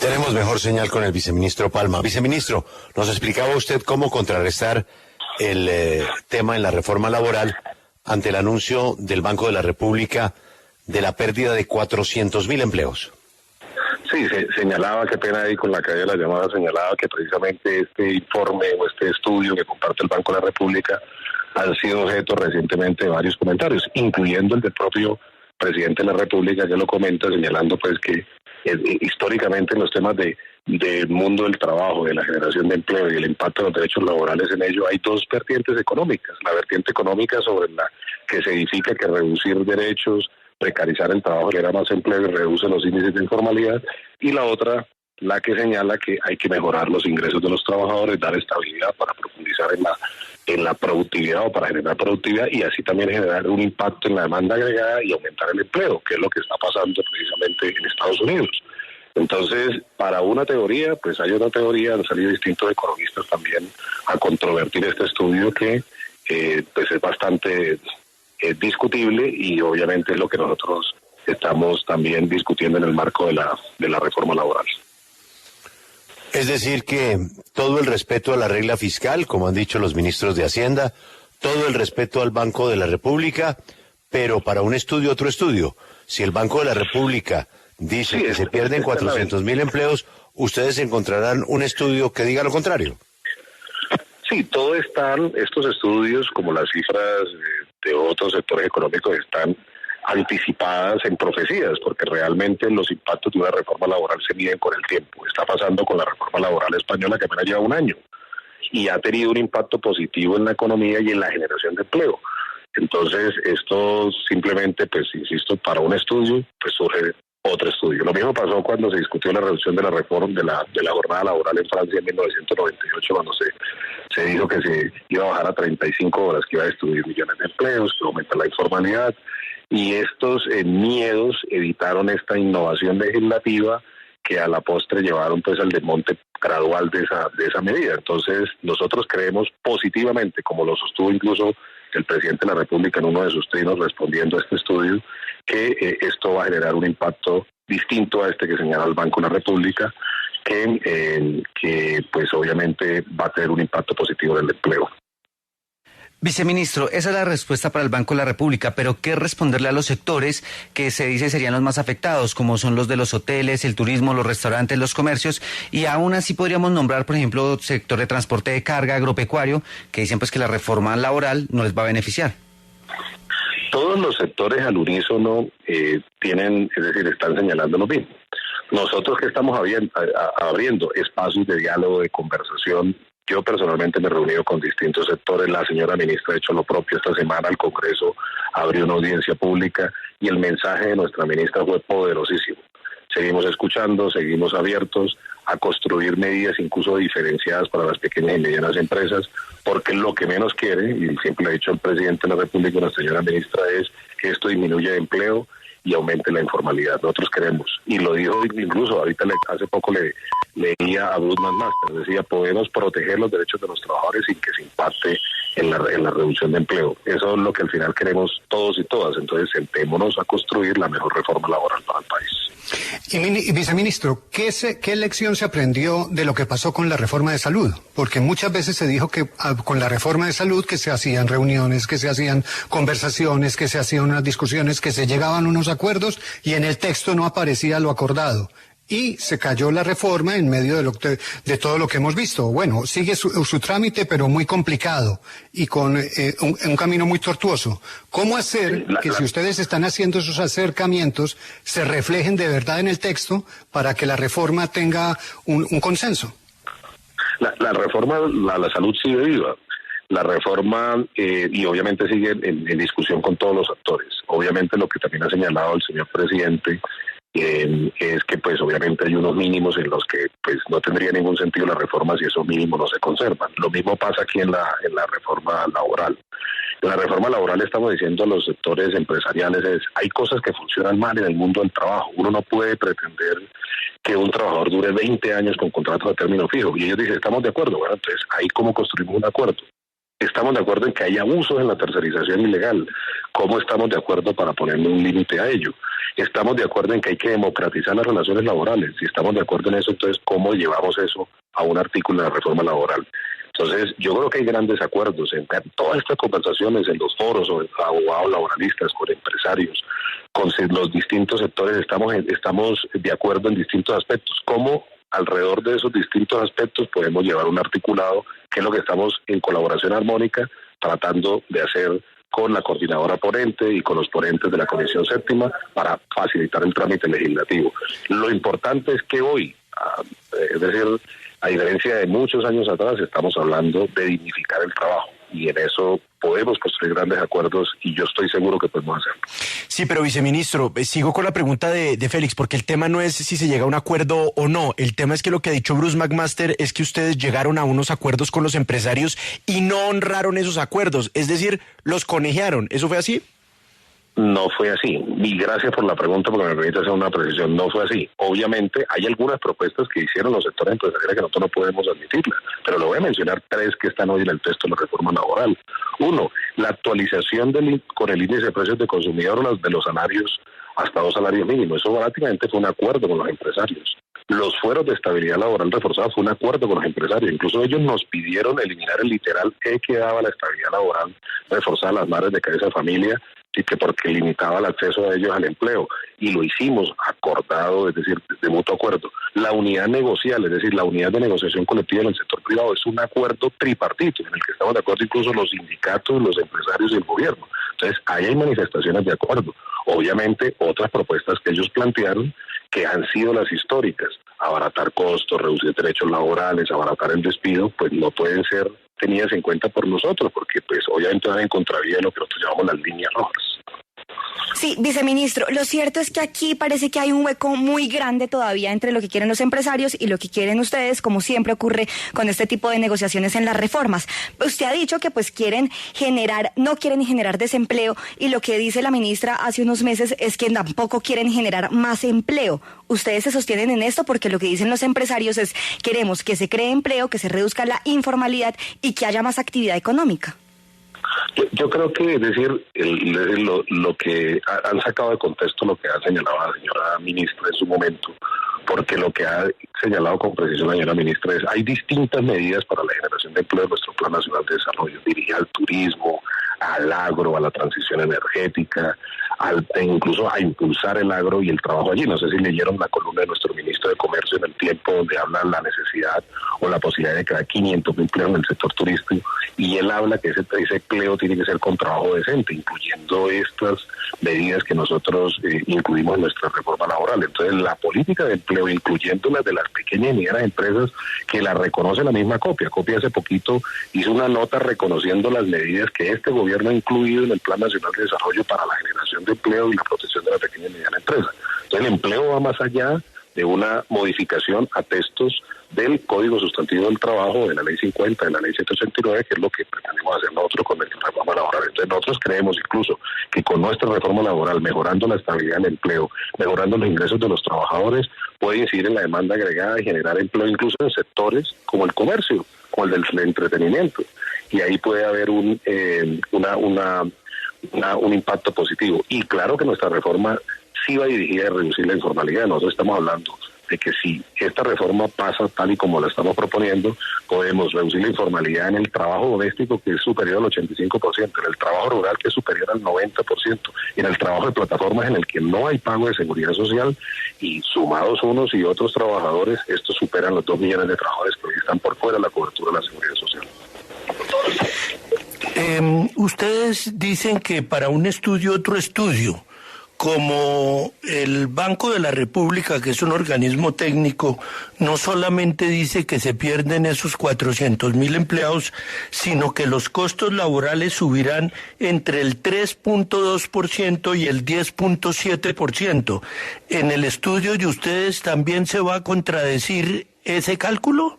Tenemos mejor señal con el viceministro Palma. Viceministro, nos explicaba usted cómo contrarrestar el tema en la reforma laboral ante el anuncio del Banco de la República de la pérdida de 400.000 empleos. Sí, señalaba, qué pena ahí con la caída de la llamada, señalaba que precisamente este informe o este estudio que comparte el Banco de la República han sido objeto recientemente de varios comentarios, incluyendo el del propio presidente de la República, que lo comenta, señalando pues que históricamente en los temas del mundo del trabajo, de la generación de empleo y el impacto de los derechos laborales en ello, hay dos vertientes económicas. La vertiente económica sobre la que se edifica que reducir derechos, precarizar el trabajo, genera más empleo y reduce los índices de informalidad, y la otra, la que señala que hay que mejorar los ingresos de los trabajadores, dar estabilidad para profundizar en la productividad o para generar productividad y así también generar un impacto en la demanda agregada y aumentar el empleo, que es lo que está pasando precisamente en Estados Unidos. Entonces, para una teoría, pues hay una teoría, han salido distintos economistas también a controvertir este estudio que pues es bastante discutible y obviamente es lo que nosotros estamos también discutiendo en el marco de la reforma laboral. Es decir que todo el respeto a la regla fiscal, como han dicho los ministros de Hacienda, todo el respeto al Banco de la República, pero para un estudio, otro estudio. Si el Banco de la República dice que se pierden 400.000 empleos, ustedes encontrarán un estudio que diga lo contrario. Sí, todo están, estos estudios, como las cifras de otros sectores económicos, están anticipadas en profecías, porque realmente los impactos de una reforma laboral se miden con el tiempo. Está pasando con la reforma laboral española, que apenas lleva un año, y ha tenido un impacto positivo en la economía y en la generación de empleo. Entonces, esto simplemente, pues, insisto, para un estudio, pues surge otro estudio. Lo mismo pasó cuando se discutió la reducción de la reforma de la jornada laboral en Francia en 1998, cuando se dijo que se iba a bajar a 35 horas, que iba a destruir millones de empleos, que iba a aumentar la informalidad, y estos miedos evitaron esta innovación legislativa que a la postre llevaron pues al desmonte gradual de esa medida. Entonces, nosotros creemos positivamente, como lo sostuvo incluso el presidente de la República en uno de sus trinos respondiendo a este estudio, que esto va a generar un impacto distinto a este que señala el Banco de la República, que pues obviamente va a tener un impacto positivo en el empleo. Viceministro, esa es la respuesta para el Banco de la República, pero ¿qué responderle a los sectores que se dice serían los más afectados, como son los de los hoteles, el turismo, los restaurantes, los comercios? Y aún así podríamos nombrar, por ejemplo, sector de transporte de carga, agropecuario, que dicen pues que la reforma laboral no les va a beneficiar. Todos los sectores al unísono tienen, es decir, están señalando lo mismo. Nosotros que estamos abriendo espacios de diálogo, de conversación. Yo personalmente me he reunido con distintos sectores, la señora ministra ha hecho lo propio esta semana, el Congreso abrió una audiencia pública y el mensaje de nuestra ministra fue poderosísimo. Seguimos escuchando, seguimos abiertos a construir medidas incluso diferenciadas para las pequeñas y medianas empresas, porque lo que menos quiere, y siempre lo ha dicho el presidente de la República y la señora ministra, es que esto disminuya el empleo y aumente la informalidad. Nosotros queremos, y lo dijo incluso, ahorita hace poco leía a Bruce McMaster, decía, podemos proteger los derechos de los trabajadores sin que se impacte en la reducción de empleo. Eso es lo que al final queremos todos y todas. Entonces, sentémonos a construir la mejor reforma laboral para el país. Y viceministro, ¿qué lección se aprendió de lo que pasó con la reforma de salud? Porque muchas veces se dijo que con la reforma de salud que se hacían reuniones, que se hacían conversaciones, que se hacían unas discusiones, que se llegaban a unos acuerdos y en el texto no aparecía lo acordado. Y se cayó la reforma en medio de todo lo que hemos visto. Bueno, sigue su trámite, pero muy complicado y con un camino muy tortuoso. ¿Cómo hacer que si ustedes están haciendo esos acercamientos se reflejen de verdad en el texto para que la reforma tenga un consenso? La reforma, la salud sigue viva. La reforma, y obviamente sigue en discusión con todos los actores. Obviamente lo que también ha señalado el señor presidente es que pues obviamente hay unos mínimos en los que pues no tendría ningún sentido la reforma si esos mínimos no se conservan. Lo mismo pasa aquí en la reforma laboral. En la reforma laboral estamos diciendo a los sectores empresariales hay cosas que funcionan mal en el mundo del trabajo. Uno no puede pretender que un trabajador dure 20 años con contrato a término fijo. Y ellos dicen, estamos de acuerdo. Bueno, entonces ahí cómo construimos un acuerdo. Estamos de acuerdo en que hay abusos en la tercerización ilegal. ¿Cómo estamos de acuerdo para ponerle un límite a ello? Estamos de acuerdo en que hay que democratizar las relaciones laborales. Si estamos de acuerdo en eso, entonces, ¿cómo llevamos eso a un artículo de la reforma laboral? Entonces, yo creo que hay grandes acuerdos en todas estas conversaciones, en los foros, o abogados laboralistas, con empresarios, con los distintos sectores, estamos de acuerdo en distintos aspectos. ¿Cómo alrededor de esos distintos aspectos podemos llevar un articulado, que es lo que estamos en colaboración armónica tratando de hacer con la coordinadora ponente y con los ponentes de la Comisión Séptima para facilitar el trámite legislativo? Lo importante es que hoy, es decir, a diferencia de muchos años atrás, estamos hablando de dignificar el trabajo, y en eso podemos construir grandes acuerdos, y yo estoy seguro que podemos hacerlo. Sí, pero viceministro, sigo con la pregunta de Félix, porque el tema no es si se llega a un acuerdo o no. El tema es que lo que ha dicho Bruce McMaster es que ustedes llegaron a unos acuerdos con los empresarios y no honraron esos acuerdos, es decir, los conejearon. ¿Eso fue así? No fue así, y gracias por la pregunta porque me permite hacer una precisión. No fue así. Obviamente hay algunas propuestas que hicieron los sectores empresariales que nosotros no podemos admitirlas, pero le voy a mencionar 3 que están hoy en el texto de la reforma laboral. 1, la actualización con el índice de precios de consumidor de los salarios hasta 2 salarios mínimos. Eso prácticamente fue un acuerdo con los empresarios. Los fueros de estabilidad laboral reforzada fue un acuerdo con los empresarios. Incluso ellos nos pidieron eliminar el literal que daba la estabilidad laboral reforzada a las madres de cabeza de familia, y que porque limitaba el acceso de ellos al empleo, y lo hicimos acordado, es decir, de mutuo acuerdo. La unidad negocial, es decir, la unidad de negociación colectiva en el sector privado, es un acuerdo tripartito en el que estamos de acuerdo incluso los sindicatos, los empresarios y el gobierno. Entonces, ahí hay manifestaciones de acuerdo. Obviamente, otras propuestas que ellos plantearon, que han sido las históricas, abaratar costos, reducir derechos laborales, abaratar el despido, pues no pueden ser tenidas en cuenta por nosotros, porque pues obviamente van en contravía de lo que nosotros llamamos las líneas rojas. Sí, viceministro, lo cierto es que aquí parece que hay un hueco muy grande todavía entre lo que quieren los empresarios y lo que quieren ustedes, como siempre ocurre con este tipo de negociaciones en las reformas. Usted ha dicho que pues no quieren generar desempleo, y lo que dice la ministra hace unos meses es que tampoco quieren generar más empleo. Ustedes se sostienen en esto porque lo que dicen los empresarios es: queremos que se cree empleo, que se reduzca la informalidad y que haya más actividad económica. Yo creo que, es decir, lo que han sacado de contexto lo que ha señalado la señora ministra en su momento, porque lo que ha señalado con precisión la señora ministra es: hay distintas medidas para la generación de empleo en nuestro Plan Nacional de Desarrollo, dirigida al turismo, al agro, a la transición energética, incluso a impulsar el agro y el trabajo allí. No sé si leyeron la columna de nuestro ministro de Comercio en El Tiempo, donde habla de la necesidad o la posibilidad de crear 500.000 empleos en el sector turístico, y él habla que ese empleo tiene que ser con trabajo decente, incluyendo estas medidas que nosotros incluimos en nuestra reforma laboral. Entonces, la política de empleo, incluyendo las de las pequeñas y medianas empresas, que la reconoce la misma COPIA. COPIA hace poquito hizo una nota reconociendo las medidas que este gobierno ha incluido en el Plan Nacional de Desarrollo para la generación de empleo y la protección de la pequeña y mediana empresa. Entonces, el empleo va más allá de una modificación a textos del Código Sustantivo del Trabajo, de la Ley 50, de la Ley 189, que es lo que pretendemos hacer nosotros con nuestra reforma laboral. Entonces, nosotros creemos incluso que con nuestra reforma laboral, mejorando la estabilidad del empleo, mejorando los ingresos de los trabajadores, puede incidir en la demanda agregada y generar empleo incluso en sectores como el comercio, como el del entretenimiento. Y ahí puede haber un impacto positivo. Y claro que nuestra reforma sí va dirigida a reducir la informalidad. Nosotros estamos hablando de que si esta reforma pasa tal y como la estamos proponiendo, podemos reducir la informalidad en el trabajo doméstico, que es superior al 85%, en el trabajo rural, que es superior al 90%, y en el trabajo de plataformas en el que no hay pago de seguridad social, y sumados unos y otros trabajadores, estos superan los 2 millones de trabajadores que hoy están por fuera de la cobertura de la seguridad social. Ustedes dicen que para un estudio, otro estudio, como el Banco de la República, que es un organismo técnico, no solamente dice que se pierden esos 400.000 empleados, sino que los costos laborales subirán entre el 3.2% y el 10.7%. ¿En el estudio de ustedes también se va a contradecir ese cálculo?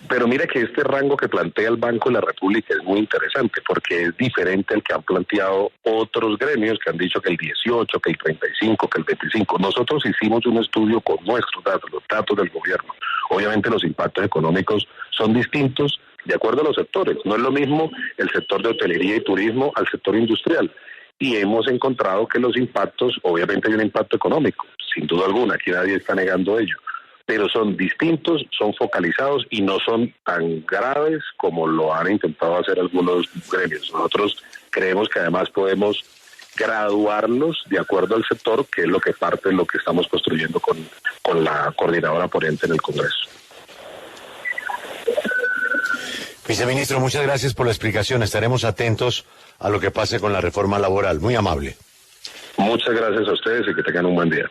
Pero mira que este rango que plantea el Banco de la República es muy interesante, porque es diferente al que han planteado otros gremios que han dicho que el 18, que el 35, que el 25. Nosotros hicimos un estudio con nuestros datos, los datos del gobierno. Obviamente los impactos económicos son distintos, de acuerdo a los sectores. No es lo mismo el sector de hotelería y turismo al sector industrial. Y hemos encontrado que los impactos, obviamente hay un impacto económico, sin duda alguna, aquí nadie está negando ello, pero son distintos, son focalizados y no son tan graves como lo han intentado hacer algunos gremios. Nosotros creemos que además podemos graduarlos de acuerdo al sector, que es lo que parte de lo que estamos construyendo con la coordinadora ponente en el Congreso. Viceministro, muchas gracias por la explicación. Estaremos atentos a lo que pase con la reforma laboral. Muy amable. Muchas gracias a ustedes y que tengan un buen día.